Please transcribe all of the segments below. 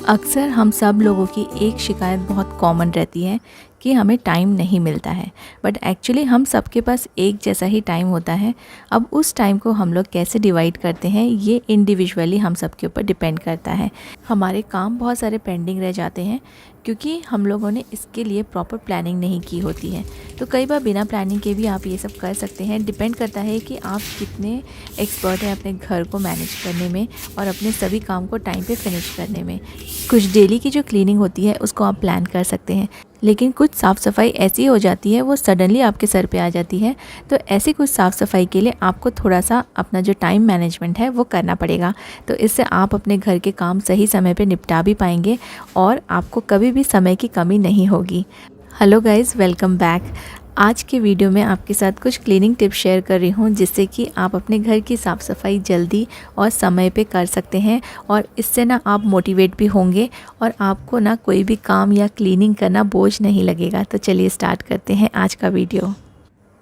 अक्सर हम सब लोगों की एक शिकायत बहुत कॉमन रहती है कि हमें टाइम नहीं मिलता है। बट एक्चुअली हम सबके पास एक जैसा ही टाइम होता है। अब उस टाइम को हम लोग कैसे डिवाइड करते हैं ये इंडिविजुअली हम सब के ऊपर डिपेंड करता है। हमारे काम बहुत सारे पेंडिंग रह जाते हैं क्योंकि हम लोगों ने इसके लिए प्रॉपर प्लानिंग नहीं की होती है। तो कई बार बिना प्लानिंग के भी आप ये सब कर सकते हैं। डिपेंड करता है कि आप कितने एक्सपर्ट हैं अपने घर को मैनेज करने में और अपने सभी काम को टाइम पे फिनिश करने में। कुछ डेली की जो क्लीनिंग होती है उसको आप प्लान कर सकते हैं, लेकिन कुछ साफ़ सफाई ऐसी हो जाती है वो सडनली आपके सर पे आ जाती है। तो ऐसी कुछ साफ़ सफाई के लिए आपको थोड़ा सा अपना जो टाइम मैनेजमेंट है वो करना पड़ेगा। तो इससे आप अपने घर के काम सही समय पे निपटा भी पाएंगे और आपको कभी भी समय की कमी नहीं होगी। Hello guys, welcome back. आज के वीडियो में आपके साथ कुछ क्लीनिंग टिप्स शेयर कर रही हूँ जिससे कि आप अपने घर की साफ़ सफाई जल्दी और समय पे कर सकते हैं और इससे ना आप मोटिवेट भी होंगे और आपको ना कोई भी काम या क्लीनिंग करना बोझ नहीं लगेगा। तो चलिए स्टार्ट करते हैं आज का वीडियो।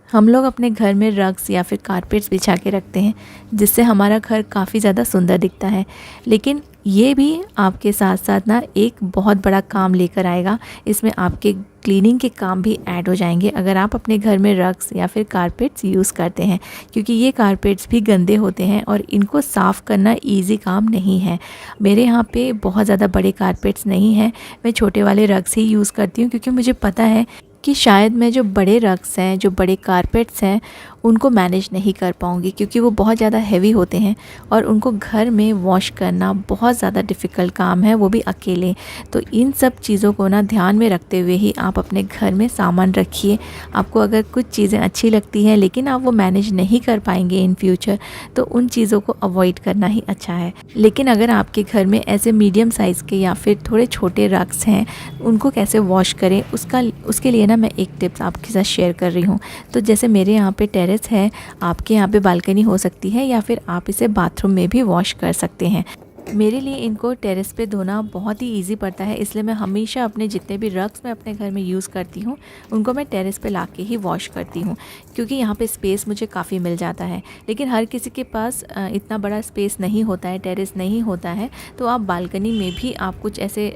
हम लोग अपने घर में रग्स या फिर कारपेट्स बिछा के रखते हैं जिससे हमारा घर काफ़ी ज़्यादा सुंदर दिखता है, लेकिन ये भी आपके साथ साथ ना एक बहुत बड़ा काम लेकर आएगा। इसमें आपके क्लीनिंग के काम भी ऐड हो जाएंगे अगर आप अपने घर में रग्स या फिर कारपेट्स यूज़ करते हैं, क्योंकि ये कारपेट्स भी गंदे होते हैं और इनको साफ़ करना इजी काम नहीं है। मेरे यहाँ पे बहुत ज़्यादा बड़े कारपेट्स नहीं हैं, मैं छोटे वाले रग्स ही यूज़ करती हूँ क्योंकि मुझे पता है कि शायद मैं जो बड़े रग्स हैं, जो बड़े कारपेट्स हैं, उनको मैनेज नहीं कर पाऊँगी क्योंकि वो बहुत ज़्यादा हैवी होते हैं और उनको घर में वॉश करना बहुत ज़्यादा डिफ़िकल्ट काम है, वो भी अकेले। तो इन सब चीज़ों को ना ध्यान में रखते हुए ही आप अपने घर में सामान रखिए। आपको अगर कुछ चीज़ें अच्छी लगती हैं लेकिन आप वो मैनेज नहीं कर पाएंगे इन फ्यूचर, तो उन चीज़ों को अवॉइड करना ही अच्छा है। लेकिन अगर आपके घर में ऐसे मीडियम साइज़ के या फिर थोड़े छोटे रग्स हैं, उनको कैसे वॉश करें उसके लिए ना मैं एक टिप्स आपके साथ शेयर कर रही हूँ। तो जैसे मेरे यहाँ पे टेरेस है, आपके यहाँ पे बालकनी हो सकती है या फिर आप इसे बाथरूम में भी वॉश कर सकते हैं। मेरे लिए इनको टेरेस पे धोना बहुत ही इजी पड़ता है, इसलिए मैं हमेशा अपने जितने भी रग्स मैं अपने घर में यूज़ करती हूँ उनको मैं टेरेस पे लाके ही वॉश करती हूँ, क्योंकि यहाँ पे स्पेस मुझे काफ़ी मिल जाता है। लेकिन हर किसी के पास इतना बड़ा स्पेस नहीं होता है, टेरेस नहीं होता है, तो आप बालकनी में भी आप कुछ ऐसे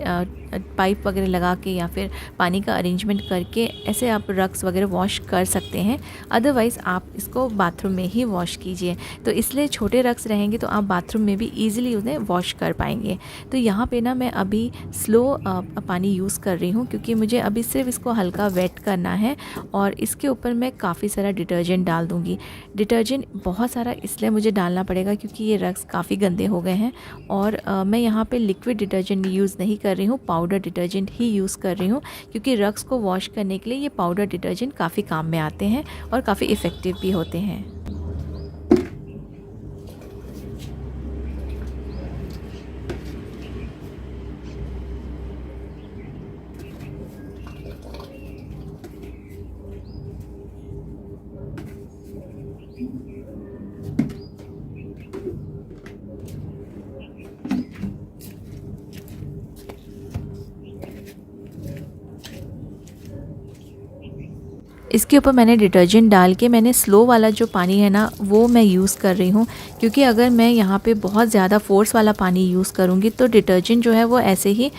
पाइप वगैरह लगा के या फिर पानी का अरेंजमेंट करके ऐसे आप रग्स वगैरह वॉश कर सकते हैं। अदरवाइज़ आप इसको बाथरूम में ही वॉश कीजिए। तो इसलिए छोटे रग्स रहेंगे तो आप बाथरूम में भी ईज़िली उन्हें वॉश कर पाएंगे। तो यहाँ पे ना मैं अभी स्लो पानी यूज़ कर रही हूँ क्योंकि मुझे अभी सिर्फ इसको हल्का वेट करना है और इसके ऊपर मैं काफ़ी सारा डिटर्जेंट डाल दूँगी। डिटर्जेंट बहुत सारा इसलिए मुझे डालना पड़ेगा क्योंकि ये रग्स काफ़ी गंदे हो गए हैं और मैं यहाँ पे लिक्विड डिटर्जेंट यूज़ नहीं कर रही हूँ, पाउडर डिटर्जेंट ही यूज़ कर रही हूँ, क्योंकि रग्स को वॉश करने के लिए ये पाउडर डिटर्जेंट काफ़ी काम में आते हैं और काफ़ी इफ़ेक्टिव भी होते हैं। इसके ऊपर मैंने डिटर्जेंट डाल के मैंने स्लो वाला जो पानी है ना वो मैं यूज़ कर रही हूँ, क्योंकि अगर मैं यहाँ पे बहुत ज़्यादा फोर्स वाला पानी यूज़ करूँगी तो डिटर्जेंट जो है वो ऐसे ही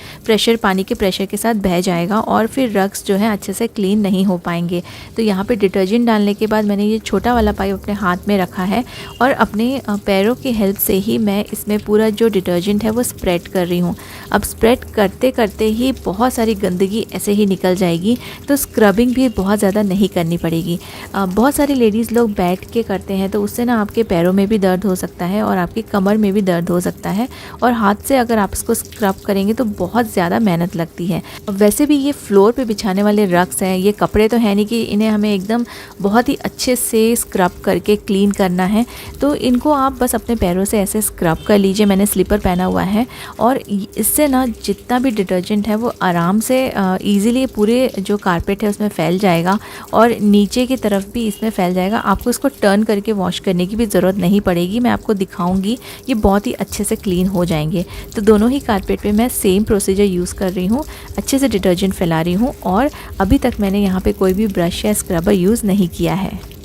पानी के प्रेशर के साथ बह जाएगा और फिर रग्स जो है अच्छे से क्लीन नहीं हो पाएंगे। तो यहाँ पे डिटर्जेंट डालने के बाद मैंने ये छोटा वाला पाइप अपने हाथ में रखा है और अपने पैरों की हेल्प से ही मैं इसमें पूरा जो डिटर्जेंट है वो स्प्रेड कर रही हूँ। अब स्प्रेड करते करते ही बहुत सारी गंदगी ऐसे ही निकल जाएगी, तो स्क्रबिंग भी बहुत ज़्यादा नहीं करनी पड़ेगी। बहुत सारी लेडीज़ लोग बैठ के करते हैं तो उससे ना आपके पैरों में भी दर्द हो सकता है और आपकी कमर में भी दर्द हो सकता है, और हाथ से अगर आप इसको स्क्रब करेंगे तो बहुत ज़्यादा मेहनत लगती है। वैसे भी ये फ्लोर पे बिछाने वाले रग्स हैं, ये कपड़े तो है नहीं कि इन्हें हमें एकदम बहुत ही अच्छे से स्क्रब करके क्लीन करना है, तो इनको आप बस अपने पैरों से ऐसे स्क्रब कर लीजिए। मैंने स्लीपर पहना हुआ है और इससे ना जितना भी डिटर्जेंट है वो आराम से ईज़िली पूरे जो कारपेट है उसमें फैल जाएगा और नीचे की तरफ भी इसमें फैल जाएगा। आपको इसको टर्न करके वॉश करने की भी ज़रूरत नहीं पड़ेगी, मैं आपको दिखाऊंगी, ये बहुत ही अच्छे से क्लीन हो जाएंगे। तो दोनों ही कारपेट पे मैं सेम प्रोसीजर यूज़ कर रही हूँ, अच्छे से डिटर्जेंट फैला रही हूँ और अभी तक मैंने यहाँ पे कोई भी ब्रश या स्क्रबर यूज़ नहीं किया है।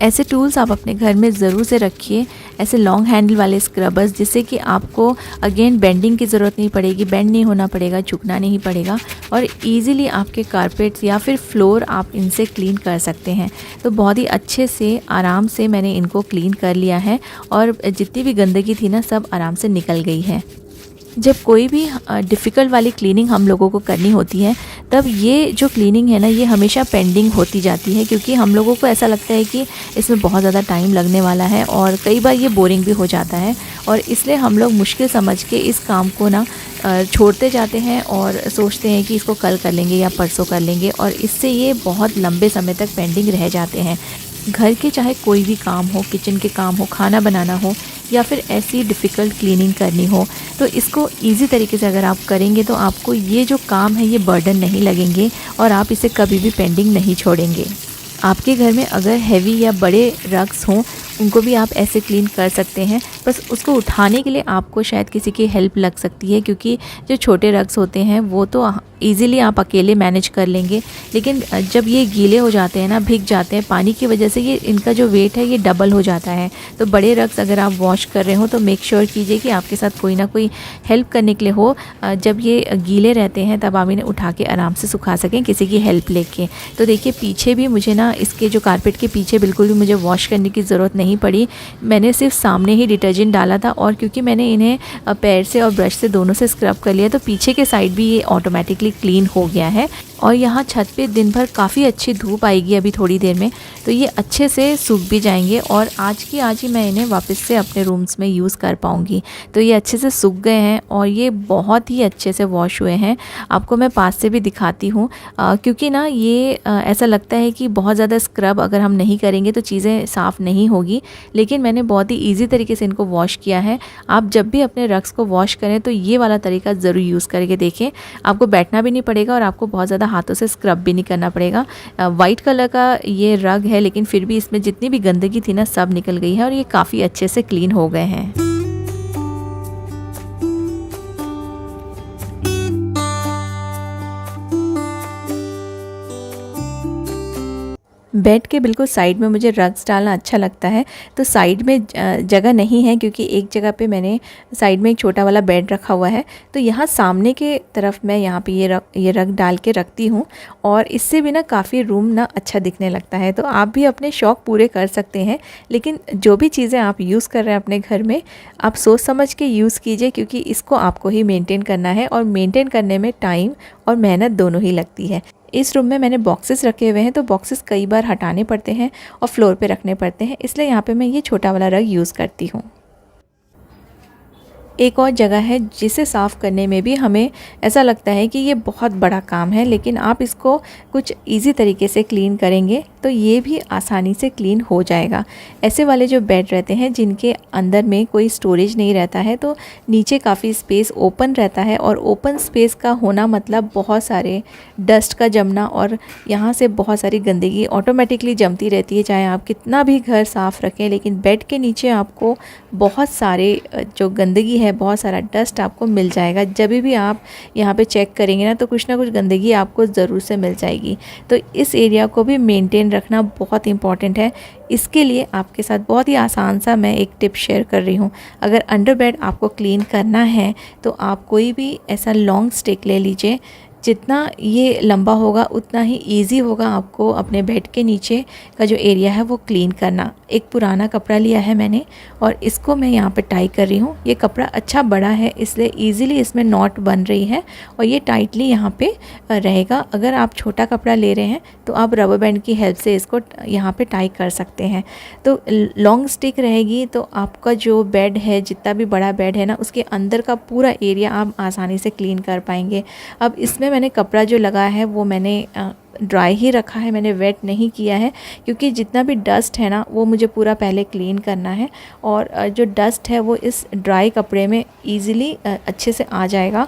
ऐसे टूल्स आप अपने घर में ज़रूर से रखिए, ऐसे लॉन्ग हैंडल वाले स्क्रबर्स, जिससे कि आपको अगेन बेंडिंग की ज़रूरत नहीं पड़ेगी, बेंड नहीं होना पड़ेगा, झुकना नहीं पड़ेगा और इजीली आपके कारपेट्स या फिर फ्लोर आप इनसे क्लीन कर सकते हैं। तो बहुत ही अच्छे से आराम से मैंने इनको क्लीन कर लिया है और जितनी भी गंदगी थी ना, सब आराम से निकल गई है। जब कोई भी डिफ़िकल्ट वाली क्लीनिंग हम लोगों को करनी होती है, तब ये जो क्लीनिंग है ना, ये हमेशा पेंडिंग होती जाती है, क्योंकि हम लोगों को ऐसा लगता है कि इसमें बहुत ज़्यादा टाइम लगने वाला है और कई बार ये बोरिंग भी हो जाता है और इसलिए हम लोग मुश्किल समझ के इस काम को ना छोड़ते जाते हैं और सोचते हैं कि इसको कल कर लेंगे या परसों कर लेंगे और इससे ये बहुत लंबे समय तक पेंडिंग रह जाते हैं। घर के चाहे कोई भी काम हो, किचन के काम हो, खाना बनाना हो या फिर ऐसी डिफ़िकल्ट क्लीनिंग करनी हो, तो इसको इजी तरीके से अगर आप करेंगे तो आपको ये जो काम है ये बर्डन नहीं लगेंगे और आप इसे कभी भी पेंडिंग नहीं छोड़ेंगे। आपके घर में अगर हैवी या बड़े रग्स हों, उनको भी आप ऐसे क्लीन कर सकते हैं। बस उसको उठाने के लिए आपको शायद किसी की हेल्प लग सकती है, क्योंकि जो छोटे रग्स होते हैं वो तो ईज़िली आप अकेले मैनेज कर लेंगे, लेकिन जब ये गीले हो जाते हैं ना, भीग जाते हैं पानी की वजह से, ये इनका जो वेट है ये डबल हो जाता है। तो बड़े रग्स अगर आप वॉश कर रहे हो तो मेक श्योर कीजिए कि आपके साथ कोई ना कोई हेल्प करने के लिए हो। जब ये गीले रहते हैं तब आप इन्हें उठा के आराम से सुखा सकें किसी की हेल्प लेके। तो देखिए पीछे भी मुझे ना, इसके जो कारपेट के पीछे बिल्कुल भी मुझे वॉश करने की ज़रूरत नहीं पड़ी। मैंने सिर्फ सामने ही डिटर्जेंट डाला था और क्योंकि मैंने इन्हें पैर से और ब्रश से दोनों से स्क्रब कर लिया, तो पीछे के साइड भी ये ऑटोमेटिकली क्लीन हो गया है। और यहाँ छत पे दिन भर काफ़ी अच्छी धूप आएगी अभी थोड़ी देर में, तो ये अच्छे से सूख भी जाएंगे और आज ही मैं इन्हें वापस से अपने रूम्स में यूज़ कर पाऊँगी। तो ये अच्छे से सूख गए हैं और ये बहुत ही अच्छे से वॉश हुए हैं। आपको मैं पास से भी दिखाती हूँ, क्योंकि ना ये ऐसा लगता है कि बहुत ज़्यादा स्क्रब अगर हम नहीं करेंगे तो चीज़ें साफ़ नहीं होगी, लेकिन मैंने बहुत ही ईजी तरीके से इनको वॉश किया है। आप जब भी अपने रग्स को वॉश करें तो ये वाला तरीका ज़रूर यूज़ करके देखें। आपको बैठना भी नहीं पड़ेगा और आपको बहुत ज़्यादा हाथों से स्क्रब भी नहीं करना पड़ेगा। वाइट कलर का ये रग है, लेकिन फिर भी इसमें जितनी भी गंदगी थी ना, सब निकल गई है और ये काफ़ी अच्छे से क्लीन हो गए हैं। बेड के बिल्कुल साइड में मुझे रग्स डालना अच्छा लगता है, तो साइड में जगह नहीं है क्योंकि एक जगह पे मैंने साइड में एक छोटा वाला बेड रखा हुआ है, तो यहाँ सामने के तरफ मैं यहाँ पे ये रग डाल के रखती हूँ और इससे भी ना काफ़ी रूम ना अच्छा दिखने लगता है। तो आप भी अपने शौक़ पूरे कर सकते हैं, लेकिन जो भी चीज़ें आप यूज़ कर रहे हैं अपने घर में, आप सोच समझ के यूज़ कीजिए, क्योंकि इसको आपको ही मेनटेन करना है और मेनटेन करने में टाइम और मेहनत दोनों ही लगती है। इस रूम में मैंने बॉक्सेस रखे हुए हैं, तो बॉक्सेस कई बार हटाने पड़ते हैं और फ्लोर पे रखने पड़ते हैं, इसलिए यहाँ पे मैं ये छोटा वाला रग यूज़ करती हूँ। एक और जगह है जिसे साफ़ करने में भी हमें ऐसा लगता है कि ये बहुत बड़ा काम है, लेकिन आप इसको कुछ इजी तरीके से क्लीन करेंगे तो ये भी आसानी से क्लीन हो जाएगा। ऐसे वाले जो बेड रहते हैं जिनके अंदर में कोई स्टोरेज नहीं रहता है, तो नीचे काफ़ी स्पेस ओपन रहता है और ओपन स्पेस का होना मतलब बहुत सारे डस्ट का जमना और यहाँ से बहुत सारी गंदगी ऑटोमेटिकली जमती रहती है। चाहे आप कितना भी घर साफ़ रखें, लेकिन बेड के नीचे आपको बहुत सारे जो गंदगी है, बहुत सारा डस्ट आपको मिल जाएगा। जब भी आप यहाँ पे चेक करेंगे ना, तो कुछ ना कुछ गंदगी आपको ज़रूर से मिल जाएगी। तो इस एरिया को भी मेंटेन रखना बहुत इम्पॉर्टेंट है। इसके लिए आपके साथ बहुत ही आसान सा मैं एक टिप शेयर कर रही हूँ। अगर अंडर बेड आपको क्लीन करना है तो आप कोई भी ऐसा लॉन्ग स्टिक ले लीजिए, जितना ये लंबा होगा उतना ही इजी होगा आपको अपने बेड के नीचे का जो एरिया है वो क्लीन करना। एक पुराना कपड़ा लिया है मैंने और इसको मैं यहाँ पे टाई कर रही हूँ। ये कपड़ा अच्छा बड़ा है, इसलिए इजीली इसमें नॉट बन रही है और ये टाइटली यहाँ पे रहेगा। अगर आप छोटा कपड़ा ले रहे हैं तो आप रबर बैंड की हेल्प से इसको यहाँ पे टाई कर सकते हैं। तो लॉन्ग स्टिक रहेगी तो आपका जो बेड है, जितना भी बड़ा बेड है ना, उसके अंदर का पूरा एरिया आप आसानी से क्लीन कर पाएंगे। अब इसमें मैंने कपड़ा जो लगा है वो मैंने ड्राई ही रखा है, मैंने वेट नहीं किया है, क्योंकि जितना भी डस्ट है ना वो मुझे पूरा पहले क्लीन करना है और जो डस्ट है वो इस ड्राई कपड़े में इजीली अच्छे से आ जाएगा।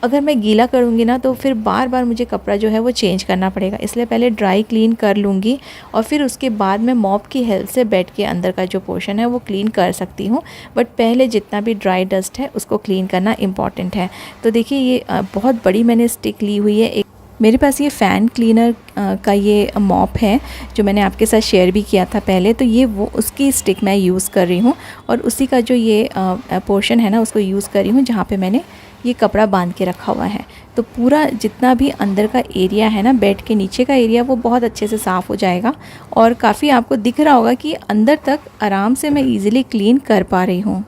अगर मैं गीला करूँगी ना तो फिर बार बार मुझे कपड़ा जो है वो चेंज करना पड़ेगा, इसलिए पहले ड्राई क्लीन कर लूँगी और फिर उसके बाद मैं मॉप की हेल्प से बेड के अंदर का जो पोर्शन है वो क्लीन कर सकती हूँ। बट पहले जितना भी ड्राई डस्ट है उसको क्लीन करना इम्पॉर्टेंट है। तो देखिए ये बहुत बड़ी मैंने स्टिक ली हुई है। मेरे पास ये फ़ैन क्लीनर का ये मॉप है जो मैंने आपके साथ शेयर भी किया था पहले। तो ये वो उसकी स्टिक मैं यूज़ कर रही हूँ और उसी का जो ये पोर्शन है ना उसको यूज़ कर रही हूँ जहाँ पे मैंने ये कपड़ा बांध के रखा हुआ है। तो पूरा जितना भी अंदर का एरिया है ना, बेड के नीचे का एरिया, वो बहुत अच्छे से साफ़ हो जाएगा और काफ़ी आपको दिख रहा होगा कि अंदर तक आराम से मैं ईज़िली क्लीन कर पा रही हूँ।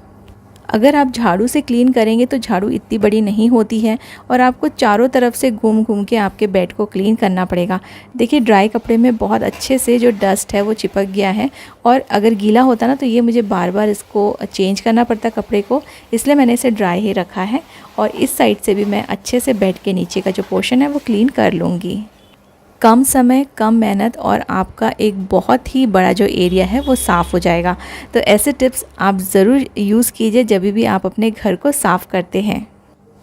अगर आप झाड़ू से क्लीन करेंगे तो झाड़ू इतनी बड़ी नहीं होती है और आपको चारों तरफ से घूम घूम के आपके बेड को क्लीन करना पड़ेगा। देखिए ड्राई कपड़े में बहुत अच्छे से जो डस्ट है वो चिपक गया है और अगर गीला होता ना तो ये मुझे बार बार इसको चेंज करना पड़ता कपड़े को, इसलिए मैंने इसे ड्राई ही रखा है। और इस साइड से भी मैं अच्छे से बेड के नीचे का जो पोर्शन है वो क्लीन कर लूँगी। कम समय, कम मेहनत और आपका एक बहुत ही बड़ा जो एरिया है वो साफ़ हो जाएगा। तो ऐसे टिप्स आप ज़रूर यूज़ कीजिए जब भी आप अपने घर को साफ़ करते हैं।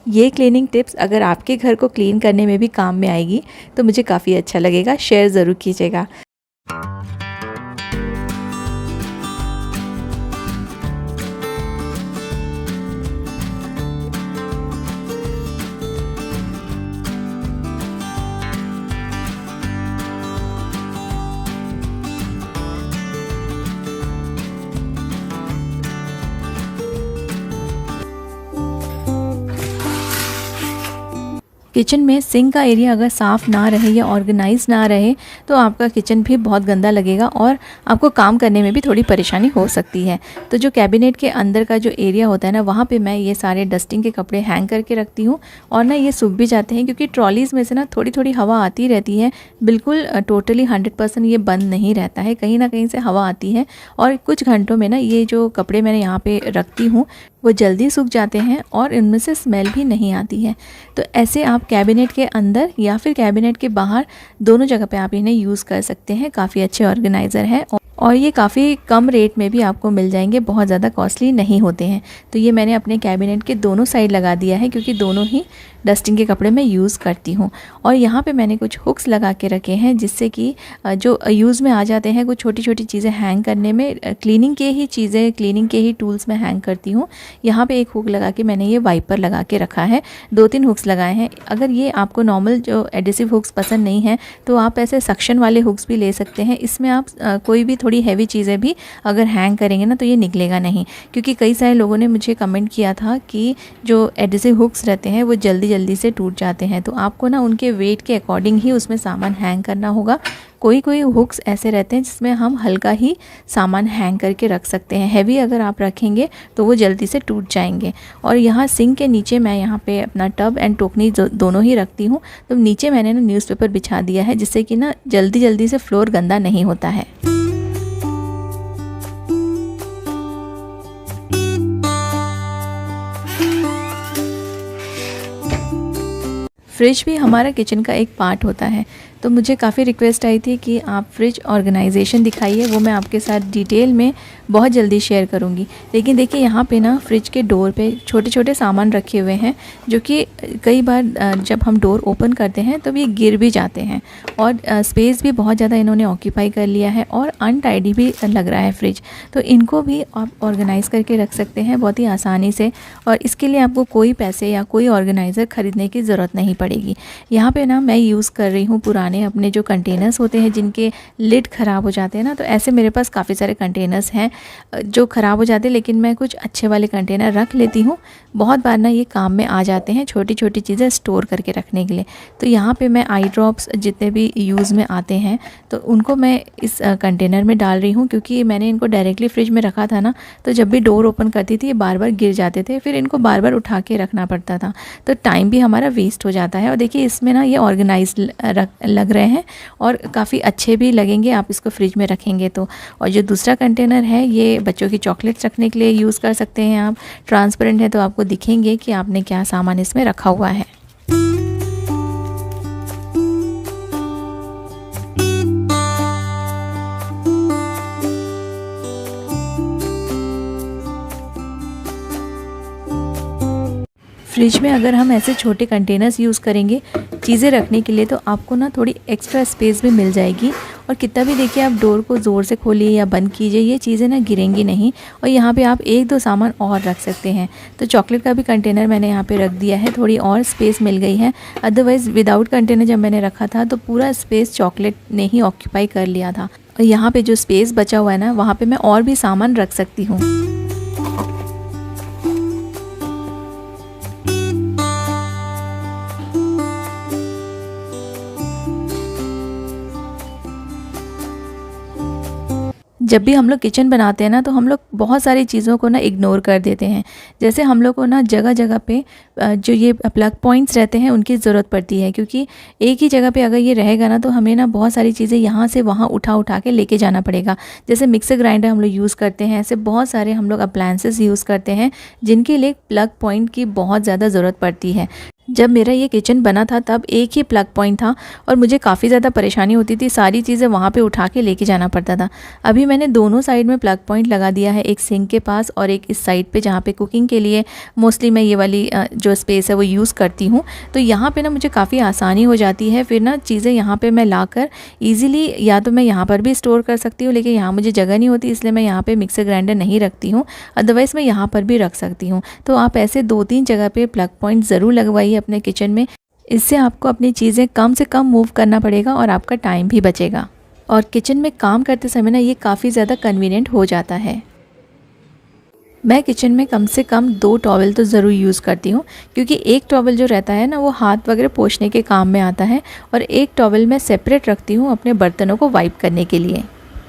ये क्लीनिंग टिप्स अगर आपके घर को क्लीन करने में भी काम में आएगी तो मुझे काफ़ी अच्छा लगेगा, शेयर ज़रूर कीजिएगा। किचन में सिंक का एरिया अगर साफ़ ना रहे या ऑर्गेनाइज ना रहे तो आपका किचन भी बहुत गंदा लगेगा और आपको काम करने में भी थोड़ी परेशानी हो सकती है। तो जो कैबिनेट के अंदर का जो एरिया होता है ना, वहाँ पे मैं ये सारे डस्टिंग के कपड़े हैंग करके रखती हूँ और ना ये सूख भी जाते हैं क्योंकि ट्रॉलीज़ में से ना थोड़ी थोड़ी हवा आती रहती है। बिल्कुल टोटली 100% ये बंद नहीं रहता है, कहीं ना कहीं से हवा आती है और कुछ घंटों में ना ये जो कपड़े मैंने यहाँ पर रखती हूँ वो जल्दी सूख जाते हैं और इनमें से स्मेल भी नहीं आती है। तो ऐसे आप कैबिनेट के अंदर या फिर कैबिनेट के बाहर दोनों जगह पे आप इन्हें यूज़ कर सकते हैं। काफ़ी अच्छे ऑर्गेनाइज़र है और ये काफ़ी कम रेट में भी आपको मिल जाएंगे, बहुत ज़्यादा कॉस्टली नहीं होते हैं। तो ये मैंने अपने कैबिनेट के दोनों साइड लगा दिया है क्योंकि दोनों ही डस्टिंग के कपड़े मैं यूज़ करती हूँ। और यहाँ पे मैंने कुछ हुक्स लगा के रखे हैं जिससे कि जो यूज़ में आ जाते हैं कुछ छोटी छोटी चीज़ें हैंग करने में, क्लीनिंग के ही चीज़ें, क्लीनिंग के ही टूल्स में हैंग करती हूँ। यहाँ पे एक हुक लगा के मैंने ये वाइपर लगा के रखा है, 2-3 हुक्स लगाए हैं। अगर ये आपको नॉर्मल जो एडिसिव हुक्स पसंद नहीं है तो आप ऐसे सक्शन वाले हुक्स भी ले सकते हैं। इसमें आप कोई भी थोड़ी हैवी चीज़ें भी अगर हैंग करेंगे ना तो ये निकलेगा नहीं, क्योंकि कई सारे लोगों ने मुझे कमेंट किया था कि जो एडिसिव हुक्स रहते हैं वो जल्दी जल्दी से टूट जाते हैं। तो आपको ना उनके वेट के अकॉर्डिंग ही उसमें सामान हैंग करना होगा। कोई कोई हुक्स ऐसे रहते हैं जिसमें हम हल्का ही सामान हैंग करके रख सकते हैं, हैवी अगर आप रखेंगे तो वो जल्दी से टूट जाएंगे। और यहाँ सिंक के नीचे मैं यहाँ पे अपना टब एंड टोकनी दोनों ही रखती हूँ। तो नीचे मैंने ना न्यूज़पेपर बिछा दिया है जिससे कि ना जल्दी जल्दी से फ्लोर गंदा नहीं होता है। फ्रिज भी हमारा किचन का एक पार्ट होता है, तो मुझे काफ़ी रिक्वेस्ट आई थी कि आप फ्रिज ऑर्गेनाइजेशन दिखाइए, वो मैं आपके साथ डिटेल में बहुत जल्दी शेयर करूंगी। लेकिन देखिए यहाँ पे ना फ्रिज के डोर पे छोटे छोटे सामान रखे हुए हैं जो कि कई बार जब हम डोर ओपन करते हैं तब ये गिर भी जाते हैं और स्पेस भी बहुत ज़्यादा इन्होंने ऑक्यूपाई कर लिया है और अनटाइडी भी लग रहा है फ्रिज। तो इनको भी आप ऑर्गेनाइज़ करके रख सकते हैं बहुत ही आसानी से और इसके लिए आपको कोई पैसे या कोई ऑर्गेनाइज़र ख़रीदने की ज़रूरत नहीं पड़ेगी। यहाँ पर ना मैं यूज़ कर रही हूँ पुराने अपने जो कंटेनर्स होते हैं जिनके लिड ख़राब हो जाते हैं ना, तो ऐसे मेरे पास काफ़ी सारे कंटेनर्स हैं जो ख़राब हो जाते हैं, लेकिन मैं कुछ अच्छे वाले कंटेनर रख लेती हूँ। बहुत बार ना ये काम में आ जाते हैं छोटी छोटी चीज़ें स्टोर करके रखने के लिए। तो यहाँ पे मैं आई ड्रॉप्स जितने भी यूज़ में आते हैं तो उनको मैं इस कंटेनर में डाल रही हूँ, क्योंकि मैंने इनको डायरेक्टली फ्रिज में रखा था ना, तो जब भी डोर ओपन करती थी ये बार बार गिर जाते थे, फिर इनको बार बार उठा के रखना पड़ता था, तो टाइम भी हमारा वेस्ट हो जाता है। और देखिए इसमें ना ये ऑर्गेनाइज लग रहे हैं और काफ़ी अच्छे भी लगेंगे आप इसको फ्रिज में रखेंगे तो। और जो दूसरा कंटेनर है ये बच्चों की चॉकलेट्स रखने के लिए यूज़ कर सकते हैं आप। ट्रांसपेरेंट है तो आपको दिखेंगे कि आपने क्या सामान इसमें रखा हुआ है। फ्रिज में अगर हम ऐसे छोटे कंटेनर्स यूज़ करेंगे चीज़ें रखने के लिए तो आपको ना थोड़ी एक्स्ट्रा स्पेस भी मिल जाएगी और कितना भी देखिए आप डोर को ज़ोर से खोलिए या बंद कीजिए, ये चीज़ें ना गिरेंगी नहीं। और यहाँ पे आप 1-2 सामान और रख सकते हैं। तो चॉकलेट का भी कंटेनर मैंने यहाँ पे रख दिया है, थोड़ी और स्पेस मिल गई है। अदरवाइज़ विदाउट कंटेनर जब मैंने रखा था तो पूरा स्पेस चॉकलेट ने ही ऑक्यूपाई कर लिया था। और यहाँ पे जो स्पेस बचा हुआ है ना, वहाँ पे मैं और भी सामान रख सकती हूँ। जब भी हम लोग किचन बनाते हैं ना, तो हम लोग बहुत सारी चीज़ों को ना इग्नोर कर देते हैं। जैसे हम लोग को ना जगह जगह पे जो ये प्लग पॉइंट्स रहते हैं उनकी ज़रूरत पड़ती है, क्योंकि एक ही जगह पे अगर ये रहेगा ना तो हमें ना बहुत सारी चीज़ें यहाँ से वहाँ उठा उठा के लेके जाना पड़ेगा। जैसे मिक्सर ग्राइंडर हम लोग यूज़ करते हैं, ऐसे बहुत सारे हम लोग अप्लायंसेस यूज़ करते हैं जिनके लिए प्लग पॉइंट की बहुत ज़्यादा ज़रूरत पड़ती है। जब मेरा ये किचन बना था तब एक ही प्लग पॉइंट था और मुझे काफ़ी ज़्यादा परेशानी होती थी, सारी चीज़ें वहाँ पे उठा के लेके जाना पड़ता था। अभी मैंने दोनों साइड में प्लग पॉइंट लगा दिया है, एक सिंक के पास और एक इस साइड पे जहाँ पे कुकिंग के लिए मोस्टली मैं ये वाली जो स्पेस है वो यूज़ करती हूँ। तो यहाँ पे ना मुझे काफ़ी आसानी हो जाती है, फिर ना चीज़ें यहाँ पर मैं ला कर ईज़िली या तो मैं यहाँ पर भी स्टोर कर सकती हूँ, लेकिन यहाँ मुझे जगह नहीं होती इसलिए मैं यहाँ पर मिक्सर ग्राइंडर नहीं रखती हूँ। अदरवाइज़ मैं यहाँ पर भी रख सकती हूँ। तो आप ऐसे 2-3 जगह पर प्लग पॉइंट ज़रूर लगवाइए अपने किचन में। इससे आपको अपनी चीज़ें कम से कम मूव करना पड़ेगा और आपका टाइम भी बचेगा। और किचन में काम करते समय ना ये काफ़ी ज़्यादा कन्वीनियंट हो जाता है। मैं किचन में कम से कम 2 टॉवल तो ज़रूर यूज़ करती हूँ, क्योंकि एक टॉवल जो रहता है ना वो हाथ वगैरह पोंछने के काम में आता है और एक टॉवल मैं सेपरेट रखती हूँ अपने बर्तनों को वाइप करने के लिए।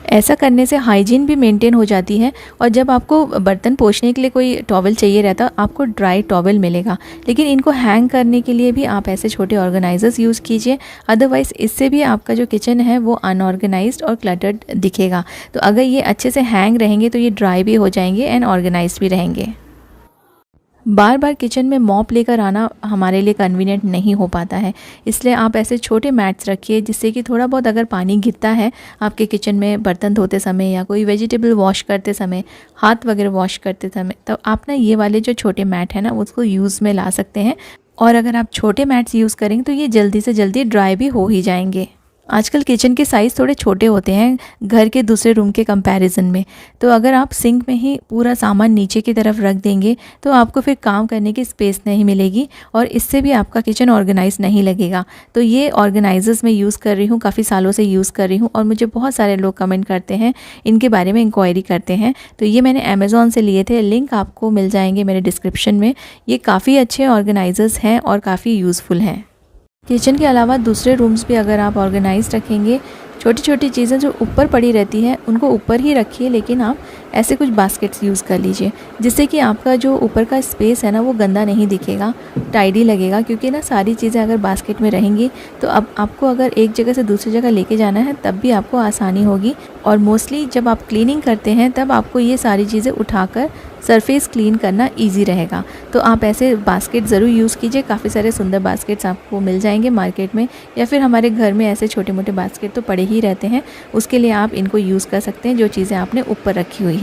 ऐसा करने से हाइजीन भी मेंटेन हो जाती है और जब आपको बर्तन पोंछने के लिए कोई टॉवल चाहिए रहता आपको ड्राई टॉवल मिलेगा। लेकिन इनको हैंग करने के लिए भी आप ऐसे छोटे ऑर्गेनाइजर्स यूज़ कीजिए, अदरवाइज़ इससे भी आपका जो किचन है वो अनऑर्गेनाइज्ड और क्लटर्ड दिखेगा। तो अगर ये अच्छे से हैंग रहेंगे तो ये ड्राई भी हो जाएंगे एंड ऑर्गेनाइज्ड भी रहेंगे। बार बार किचन में मॉप लेकर आना हमारे लिए कन्वीनियंट नहीं हो पाता है, इसलिए आप ऐसे छोटे मैट्स रखिए जिससे कि थोड़ा बहुत अगर पानी गिरता है आपके किचन में बर्तन धोते समय या कोई वेजिटेबल वॉश करते समय, हाथ वगैरह वॉश करते समय, तो आप ना ये वाले जो छोटे मैट है ना उसको यूज़ में ला सकते हैं। और अगर आप छोटे मैट्स यूज़ करेंगे तो ये जल्दी से जल्दी ड्राई भी हो ही जाएंगे। आजकल किचन के साइज़ थोड़े छोटे होते हैं घर के दूसरे रूम के कंपैरिजन में, तो अगर आप सिंक में ही पूरा सामान नीचे की तरफ रख देंगे तो आपको फिर काम करने की स्पेस नहीं मिलेगी और इससे भी आपका किचन ऑर्गेनाइज नहीं लगेगा। तो ये ऑर्गेनाइजर्स मैं यूज़ कर रही हूँ, काफ़ी सालों से यूज़ कर रही हूँ और मुझे बहुत सारे लोग कमेंट करते हैं, इनके बारे में इंक्वायरी करते हैं। तो ये मैंने अमेज़ॉन से लिए थे, लिंक आपको मिल जाएंगे मेरे डिस्क्रिप्शन में। ये काफ़ी अच्छे ऑर्गेनाइजर्स हैं और काफ़ी यूज़फुल हैं। किचन के अलावा दूसरे रूम्स भी अगर आप ऑर्गेनाइज रखेंगे, छोटी छोटी चीज़ें जो ऊपर पड़ी रहती हैं उनको ऊपर ही रखिए, लेकिन आप ऐसे कुछ बास्केट्स यूज़ कर लीजिए जिससे कि आपका जो ऊपर का स्पेस है ना वो गंदा नहीं दिखेगा, टाइडी लगेगा। क्योंकि ना सारी चीज़ें अगर बास्केट में रहेंगी तो अब आपको अगर एक जगह से दूसरी जगह लेके जाना है तब भी आपको आसानी होगी। और मोस्टली जब आप क्लीनिंग करते हैं तब आपको ये सारी चीज़ें उठाकर सरफेस क्लीन करना ईजी रहेगा। तो आप ऐसे बास्केट ज़रूर यूज़ कीजिए, काफ़ी सारे सुंदर बास्केट्स आपको मिल जाएंगे मार्केट में, या फिर हमारे घर में ऐसे छोटे मोटे बास्केट तो पड़े ही रहते हैं, उसके लिए आप इनको यूज़ कर सकते हैं जो चीज़ें आपने ऊपर रखी हुई